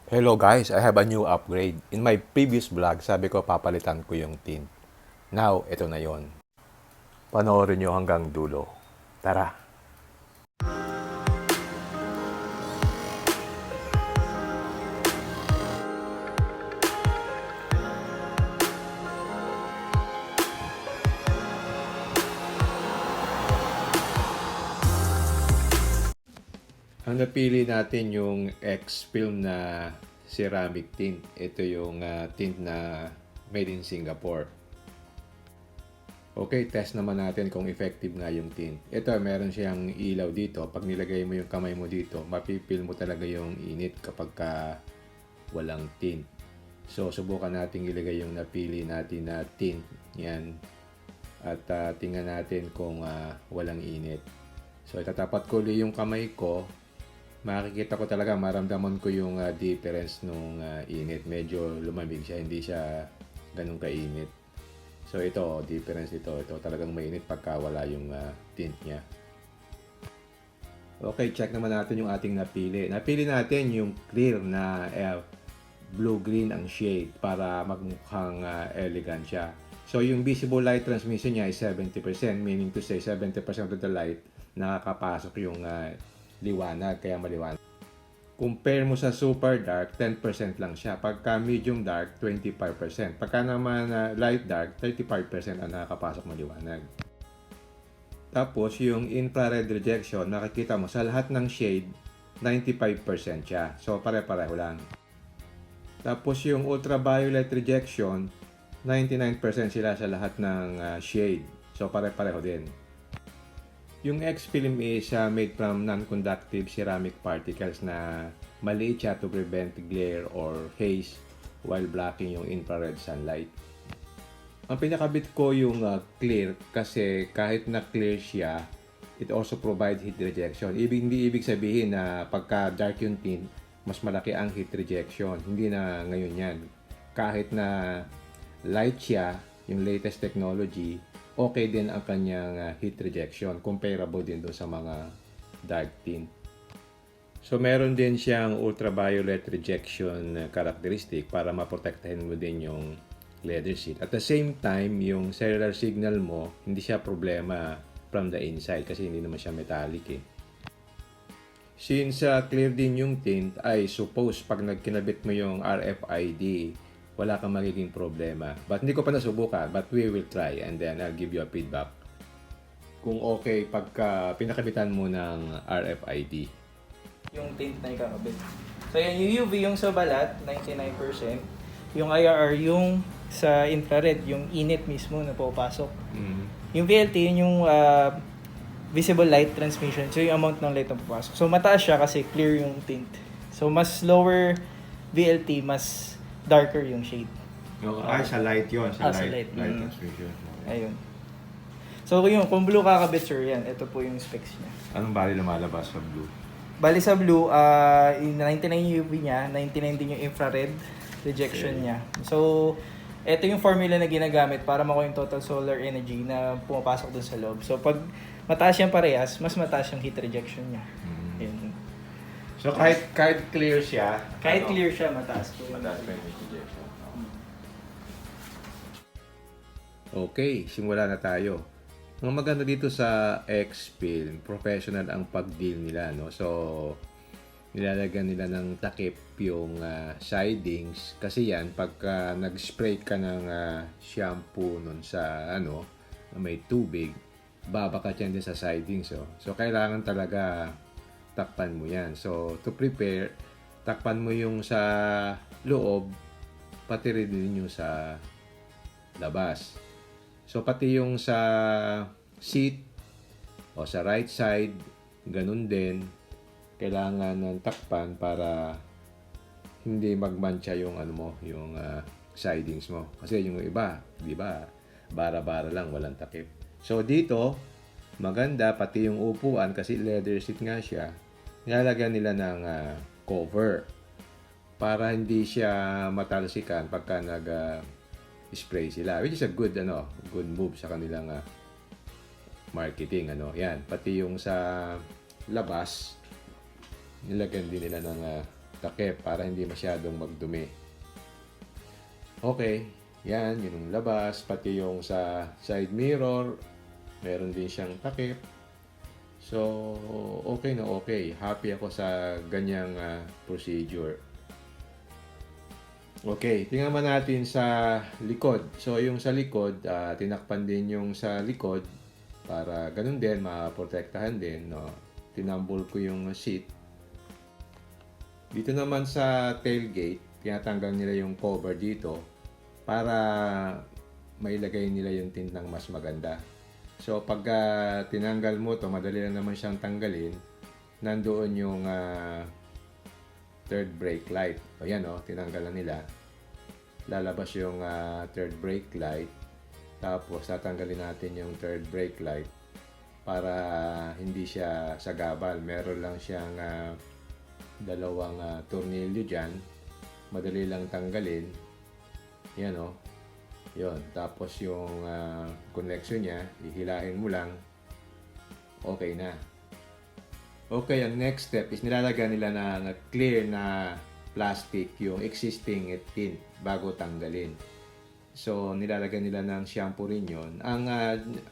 Hello guys, I have a new upgrade. In my previous vlog, sabi ko papalitan ko yung tint. Now, ito na yon. Panoorin nyo hanggang dulo. Tara! Ang napili natin yung X-Film na ceramic tint. Ito yung tint na made in Singapore. Okay, test naman natin kung effective nga yung tint. Ito, meron siyang ilaw dito. Pag nilagay mo yung kamay mo dito, mapipil mo talaga yung init kapag walang tint. So, subukan natin ilagay yung napili natin na tint. Yan. At tingnan natin kung walang init. So, itatapat ko ulit yung kamay ko. Makikita ko talaga, maramdaman ko yung difference nung init. Medyo lumamig siya, hindi siya ganun kainit. So ito, difference ito. Ito talagang mainit pagka wala yung tint niya. Okay, check naman natin yung ating napili. Napili natin yung clear na blue-green ang shade para magmukhang elegant siya. So yung visible light transmission niya is 70%, meaning to say 70% of the light nakakapasok yung liwanag, kaya maliwanag. Compare mo sa super dark, 10% lang siya. Pagka medium dark, 25%. Pagka naman light dark, 35% ang nakakapasok maliwanag. Tapos, yung infrared rejection, nakikita mo sa lahat ng shade, 95% siya. So, pare-pareho lang. Tapos, yung ultraviolet rejection, 99% sila sa lahat ng shade. So, pare-pareho din. Yung X-Film is made from non-conductive ceramic particles na maliit siya to prevent glare or haze while blocking yung infrared sunlight. Ang pinakabit ko yung clear kasi kahit na clear siya, it also provides heat rejection. Hindi ibig sabihin na pagka dark yung tint, mas malaki ang heat rejection. Hindi na ngayon yan. Kahit na light siya, yung latest technology, okay din ang kanyang heat rejection. Comparable din doon sa mga dark tint. So, meron din siyang ultraviolet rejection characteristic para maprotektahin mo din yung leather sheet. At the same time, yung cellular signal mo, hindi siya problema from the inside kasi hindi naman siya metallic eh. Since clear din yung tint, I suppose pag nagkinabit mo yung RFID, wala kang magiging problema. But hindi ko pa nasubukan, but we will try and then I'll give you a feedback kung okay pagka pinakabitan mo ng RFID. Yung tint na ikakabit. So yan, yung UV yung sa balat, 99%. Yung IRR yung sa infrared, yung init mismo na pupasok. Yung VLT, yun yung visible light transmission. So yung amount ng light na pupasok. So mataas siya kasi clear yung tint. So mas lower VLT, mas darker yung shade. Sa light yun. Sa light. Light transmission. Ayun. So yun, kung blue kakabit sir, yan. Ito po yung specs niya. Anong bali lumalabas sa blue? Bali sa blue, yung 99 UV niya, 99 din yung infrared rejection niya. So, ito yung formula na ginagamit para makuha yung total solar energy na pumapasok dun sa loob. So, pag mataas yung parehas, mas mataas yung heat rejection niya. Yun. So kahit clear siya, Kahit clear siya, mataas po. mataas pa yung rejection. Okay, simula na tayo. Ang maganda dito sa X-Film, professional ang pag-deal nila, no? So, nilalagyan nila ng takip yung sidings kasi yan pagka nag-spray ka ng shampoo nun sa may tubig, babakat yan din sa sidings. So kailangan talaga takpan mo yan. So to prepare, takpan mo yung sa loob, pati rin din yung sa labas. So pati yung sa seat o sa right side, ganun din. Kailangan ng takpan para hindi magmantsa yung yung sidings mo. Kasi yung iba, di ba, bara-bara lang, walang takip. So dito, maganda pati yung upuan kasi leather seat nga siya. Nilalagyan nila ng cover para hindi siya matalsikan pagka nag-spray sila. Which is a good good move sa kanilang marketing Yan, pati yung sa labas nilagyan din nila ng takip para hindi masyadong magdumi. Okay, yan, yun yung labas, pati yung sa side mirror, meron din siyang takip. So, okay na okay. Happy ako sa ganyang procedure. Okay, tingnan man natin sa likod. So, yung sa likod, tinakpan din yung sa likod para ganun din, maprotektahan din. No? Tinambol ko yung seat. Dito naman sa tailgate, tinatanggal nila yung cover dito para mailagay nila yung tint ng mas maganda. So, pag tinanggal mo to, madali lang naman siyang tanggalin. Nandoon yung third brake light. O yan o, tinanggal na nila. Lalabas yung third brake light. Tapos, tatanggalin natin yung third brake light para hindi siya sagabal. Meron lang siyang dalawang tornilyo dyan. Madali lang tanggalin. Yan o. Yun. Tapos yung connection niya, ihilahin mo lang. Okay na. Okay, ang next step is nilalagyan nila na clear na plastic yung existing tint bago tanggalin. So, nilalagyan nila ng shampoo rin yun. Ang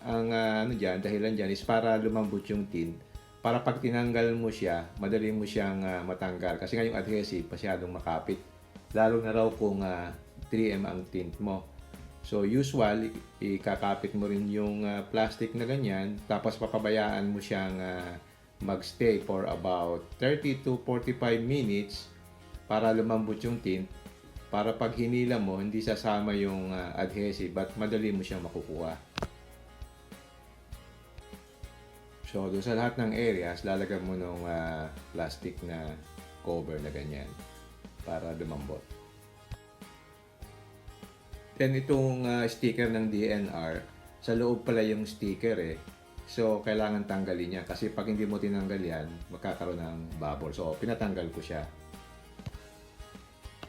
ano dyan, dahilan dyan is para lumambot yung tint. Para pag tinanggal mo siya, madali mo siyang matanggal. Kasi nga yung adhesive, masyadong makapit. Lalo na raw kung 3M ang tint mo. So, usual, ikakapit mo rin yung plastic na ganyan. Tapos, papabayaan mo siyang magstay for about 30 to 45 minutes para lumambot yung tint, para pag hinila mo, hindi sasama yung adhesive at madali mo siyang makukuha. So, doon sa lahat ng areas, lalagyan mo ng plastic na cover na ganyan para lumambot. Then, itong sticker ng DNR, sa loob pala yung sticker eh. So, kailangan tanggalin niya. Kasi pag hindi mo tinanggal yan, magkakaroon ng bubble. So, pinatanggal ko siya.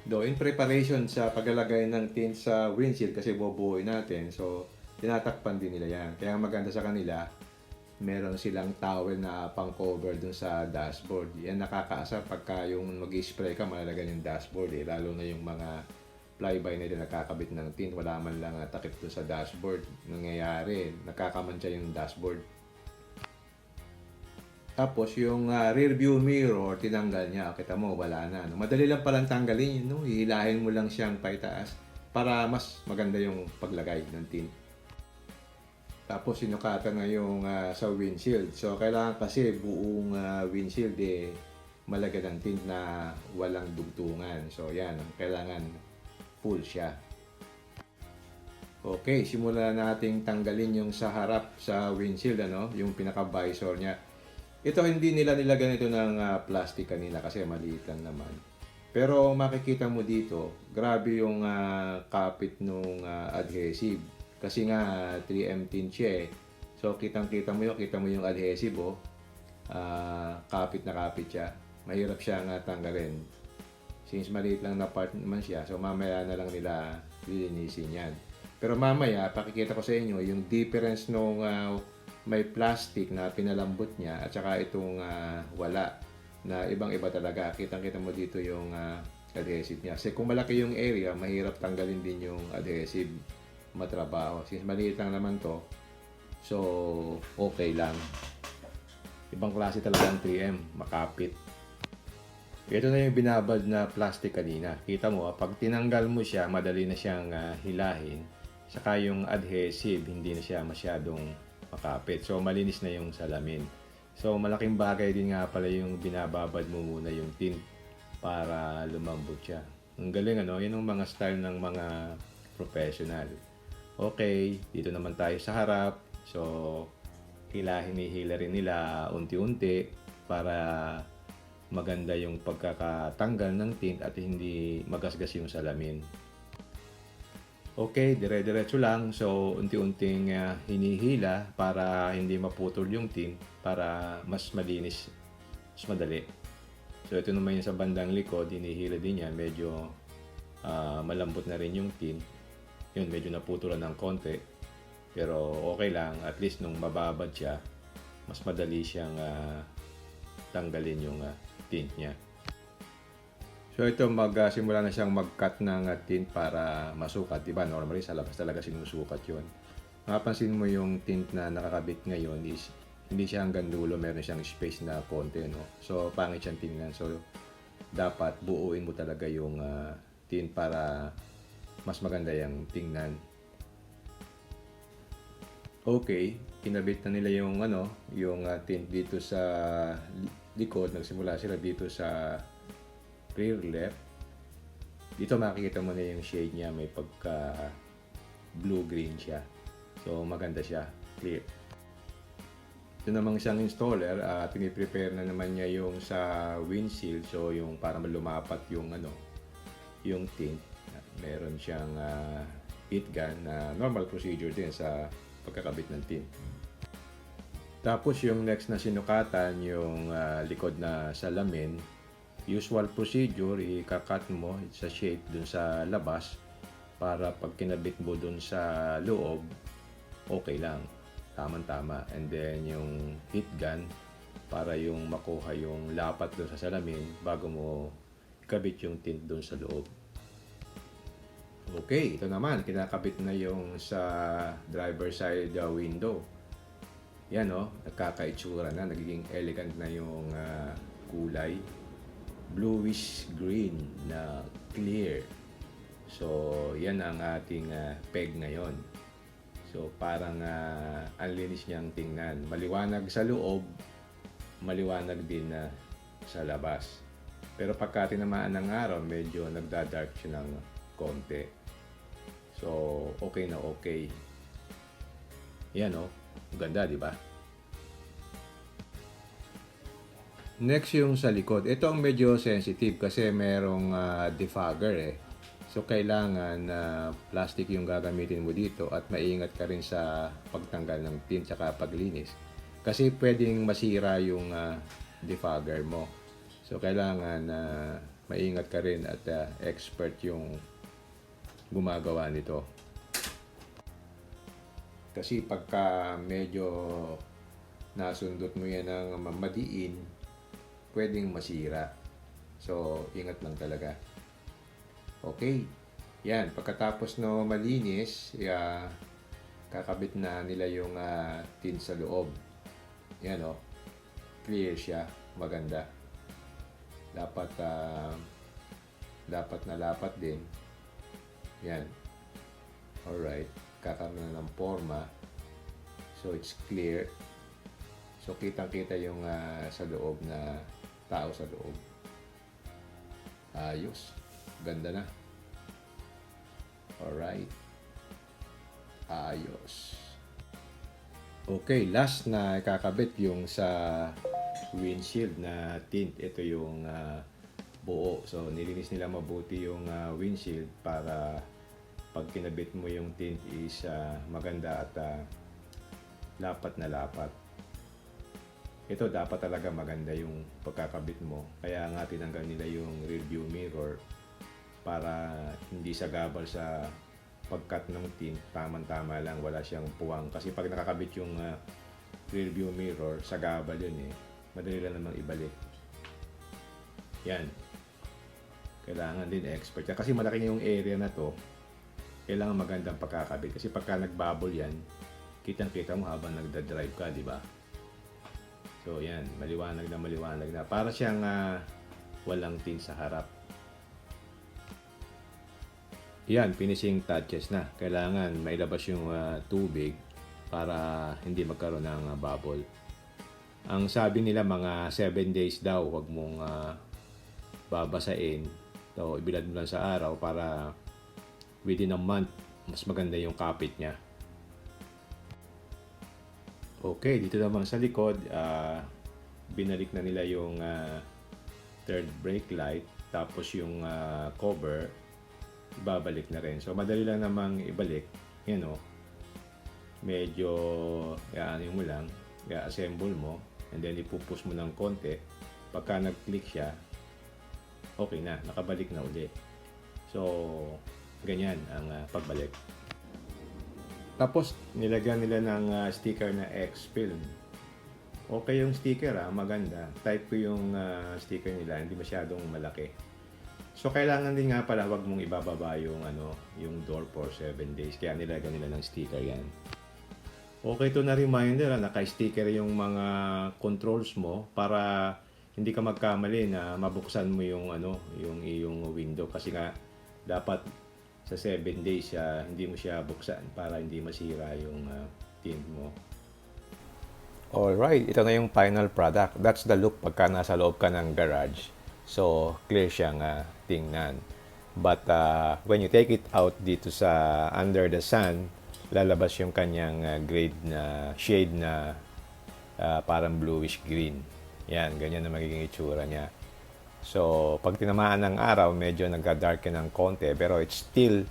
Though, in preparation sa paglalagay ng tint sa windshield, kasi bubuuin natin, so, tinatakpan din nila yan. Kaya maganda sa kanila, meron silang towel na pang-cover dun sa dashboard. Yan nakakaasar pagka yung mag-spray ka, malalagan yung dashboard eh. Lalo na yung mga flyby na din nakakabit ng tint, wala man lang takip doon sa dashboard. Nangyayari, nakakamancha yung dashboard. Tapos yung rear view mirror, tinanggal niya. Kita mo, wala na. No? Madali lang palang tanggalin yun. No? Hihilahin mo lang siyang paitaas para mas maganda yung paglagay ng tint. Tapos sinukatan na yung sa windshield. So kailangan kasi buong windshield malagyan ng tint na walang dugtungan. So yan, kailangan full siya. Okay, simulan nating tanggalin yung sa harap sa windshield, ano, yung pinaka-visor niya. Ito hindi nila nilagyan ito ng plastic kanina kasi maliit lang naman. Pero makikita mo dito, grabe yung kapit nung adhesive. Kasi nga 3M tint siya eh. So kitang-kita mo yung adhesive oh. Kapit na kapit siya. Mahirap siyang tanggalin. Since maliit lang na part naman siya, so mamaya na lang nila lilinisin yan. Pero mamaya, pakikita ko sa inyo yung difference nung may plastic na pinalambot niya at saka itong wala na ibang-iba talaga. Kitang-kita mo dito yung adhesive niya. Kasi kung malaki yung area, mahirap tanggalin din yung adhesive, matrabaho. Since maliit lang naman to, so okay lang. Ibang klase talaga ang 3M, makapit. Ito na yung binabad na plastic kanina. Kita mo, pag tinanggal mo siya, madali na siyang hilahin. Saka yung adhesive, hindi na siya masyadong makapit. So, malinis na yung salamin. So, malaking bagay din nga pala yung binababad mo muna yung tint para lumambot siya. Ang galing, ano? Yan ang mga style ng mga professional. Okay, dito naman tayo sa harap. So, hila-hinihila rin nila unti-unti para maganda yung pagkakatanggal ng tint at hindi magasgas yung salamin. Okay, dire-diretso lang. So, unti-unting hinihila para hindi maputol yung tint para mas malinis, mas madali. So, ito naman yung sa bandang likod, hinihila din yan. Medyo malambot na rin yung tint. Yun, medyo naputulan ng konti. Pero okay lang. At least nung mababad siya, mas madali siyang tanggalin yung tint niya. So ito magsimula na siyang mag-cut ng tint para masukat, 'di ba? Normally sa labas talaga sinusukat 'yon. Mapapansin mo yung tint na nakakabit ngayon is hindi siya hanggang dulo, meron siyang space na konti, no? So pangit siyang tingnan. So dapat buuin mo talaga yung tint para mas maganda yung tingnan. Okay, kinabit na nila yung tint dito sa likod. Nagsimula sila dito sa rear left. Dito makikita mo na yung shade niya, may pagka blue-green siya. So maganda siya, clear. Ito namang isang installer, piniprepare na naman niya yung sa windshield. So yung para lumapat yung yung tint. Meron siyang heat gun na normal procedure din sa pagkakabit ng tint. Tapos yung next na sinukatan, yung likod na salamin. Usual procedure, i-cut mo sa shape dun sa labas para pag kinabit mo dun sa loob, okay lang, tamang-tama. And then yung heat gun para yung makuha yung lapat dun sa salamin bago mo ikabit yung tint dun sa loob. Okay, ito naman, kinakabit na yung sa driver side window. Yan nagkakaitsura na, nagiging elegant na yung kulay. Bluish green na clear. So yan ang ating peg ngayon. So parang ang linis niyang tingnan, maliwanag sa loob, maliwanag din sa labas. Pero pagka tinamaan ng araw, medyo nagda-dark siya ng konti. So okay na okay. Yan ganda, di ba? Next yung sa likod. Ito ang medyo sensitive kasi merong defogger So kailangan plastic yung gagamitin mo dito at maingat ka rin sa pagtanggal ng tint saka paglinis. Kasi pwedeng masira yung defogger mo. So kailangan maingat ka rin at expert yung gumagawa nito. Kasi pagka medyo nasundot mo yan ng madiin, pwedeng masira. So, ingat lang talaga. Okay. Yan. Pagkatapos malinis, kakabit na nila yung tint sa loob. Yan clear siya. Maganda. Dapat na lapat din. Yan. Alright. Kakaroon na ng forma. So, it's clear. So, kitang-kita yung sa loob na tao sa loob. Ayos. Ganda na. Alright. Ayos. Okay, last na kakabit yung sa windshield na tint. Ito yung buo. So, nilinis nila mabuti yung windshield para pag kinabit mo yung tint is maganda at lapat na lapat. Ito dapat talaga maganda yung pagkakabit mo. Kaya nga tinanggal nila yung rear view mirror para hindi sagabal sa pagkat ng tint. Tama-tama lang, wala siyang puwang. Kasi pag nakakabit yung rear view mirror, sagabal yun Madali lang namang ibalik. Yan. Kailangan din expert yan. Kasi malaki yung area na to. Kailangan magandang pagkakabit. Kasi pagka nagbubble yan, kitang-kita mo habang nagda-drive ka, di ba? So yan, maliwanag na. Para siyang walang tint sa harap. Yan, finishing touches na. Kailangan mailabas yung tubig para hindi magkaroon ng bubble. Ang sabi nila mga 7 days daw, huwag mong babasain. So, ibilad mo lang sa araw para within a month, mas maganda yung kapit niya. Okay, dito naman sa likod, binalik na nila yung third brake light, tapos yung cover, babalik na rin. So, madali lang namang ibalik. Yan medyo, mo lang, i-assemble mo, and then ipupush mo ng konti. Pagka nag-click siya, okay na, nakabalik na uli. So, ganyan ang pagbalik. Tapos, nilagyan nila ng sticker na X-Film. Okay yung sticker maganda. Type ko yung sticker nila, hindi masyadong malaki. So, kailangan din nga pala wag mong ibababa yung, yung door for 7 days. Kaya nilagyan nila ng sticker yan. Okay to na reminder, naka-sticker yung mga controls mo para hindi ka magkamali na mabuksan mo yung, yung iyong window. Kasi nga, dapat sa 7 days, hindi mo siya buksan para hindi masira yung tint mo. Alright, ito na yung final product. That's the look pagka nasa loob ka ng garage. So, clear siyang tingnan. But when you take it out dito sa under the sun, lalabas yung kanyang grade na shade na parang bluish green. Yan, ganyan na magiging itsura niya. So, pag tinamaan ng araw, medyo nagka-darken ng konti, pero it's still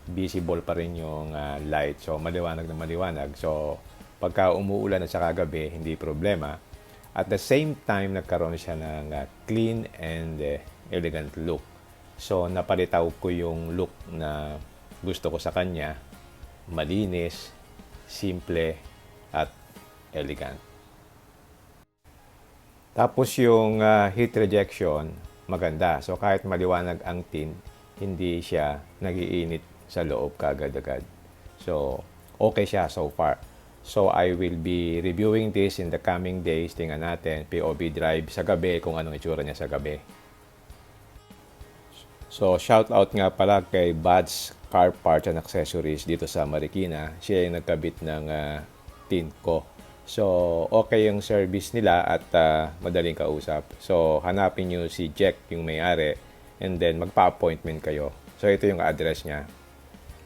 visible pa rin yung light. So, maliwanag na maliwanag. So, pagka umuulan at saka gabi, hindi problema. At the same time, nagkaroon siya ng clean and elegant look. So, napalitaw ko yung look na gusto ko sa kanya. Malinis, simple, at elegant. Tapos yung heat rejection, maganda. So, kahit maliwanag ang tint, hindi siya nagiinit sa loob kagad-agad. So, okay siya so far. So, I will be reviewing this in the coming days. Tingnan natin, POV drive sa gabi, kung anong itsura niya sa gabi. So, shout out nga pala kay Bud's Car Parts and Accessories dito sa Marikina. Siya yung nagkabit ng tint ko. So, okay yung service nila at madaling kausap. So, hanapin nyo si Jack, yung may-ari, and then magpa-appointment kayo. So, ito yung address niya.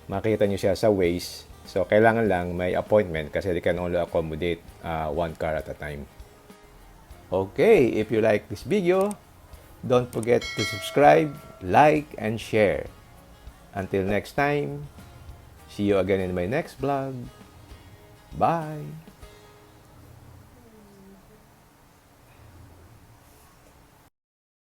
Makita nyo siya sa Waze. So, kailangan lang may appointment kasi they can only accommodate one car at a time. Okay, if you like this video, don't forget to subscribe, like, and share. Until next time, see you again in my next vlog. Bye!